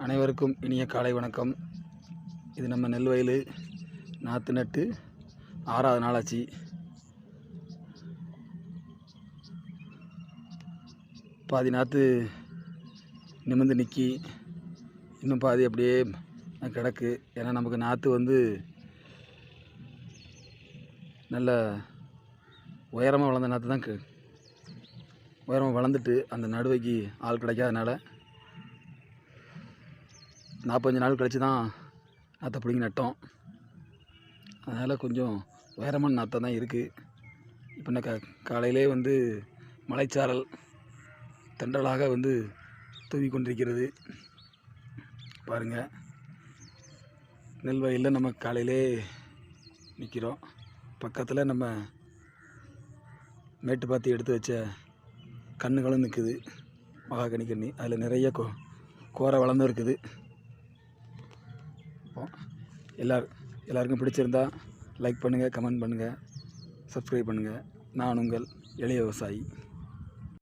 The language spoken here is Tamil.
அனைவருக்கும் இனிய காலை வணக்கம். இது நம்ம நெல் வயல் நாற்று நட்டு 6வது நாளாச்சு. பாதி நாற்று நிமிர்ந்து நிற்கி, இன்னும் பாதி அப்படியே கிடக்கு. ஏன்னா நமக்கு நாற்று நல்ல உயரமாக வளர்ந்த நாற்று தான் உயரமாக வளர்ந்துட்டு அந்த நடுவைக்கு ஆள் கிடைக்காதனால 45 நாள் கழித்து தான் நாற்றை பிடிங்கி நட்டோம். அதனால் கொஞ்சம் உயரமான நாற்றை தான் இருக்குது. இப்போ நான் காலையிலே மலைச்சாரல் தென்றலாக தூவி கொண்டிருக்கிறது. பாருங்கள், நெல் வயலில் நம்ம காலையிலே நிற்கிறோம். பக்கத்தில் நம்ம மேட்டு பார்த்து எடுத்து வச்ச கன்றுகளும் நிற்குது. மகாகனி கன்னி, அதில் நிறைய கோரை வளர்ந்தும் இருக்குது. எல்லாருக்கும் பிடிச்சிருந்தா லைக் பண்ணுங்கள், கமெண்ட் பண்ணுங்கள், சப்ஸ்கிரைப் பண்ணுங்கள். நான் உங்கள் எளிய விவசாயி.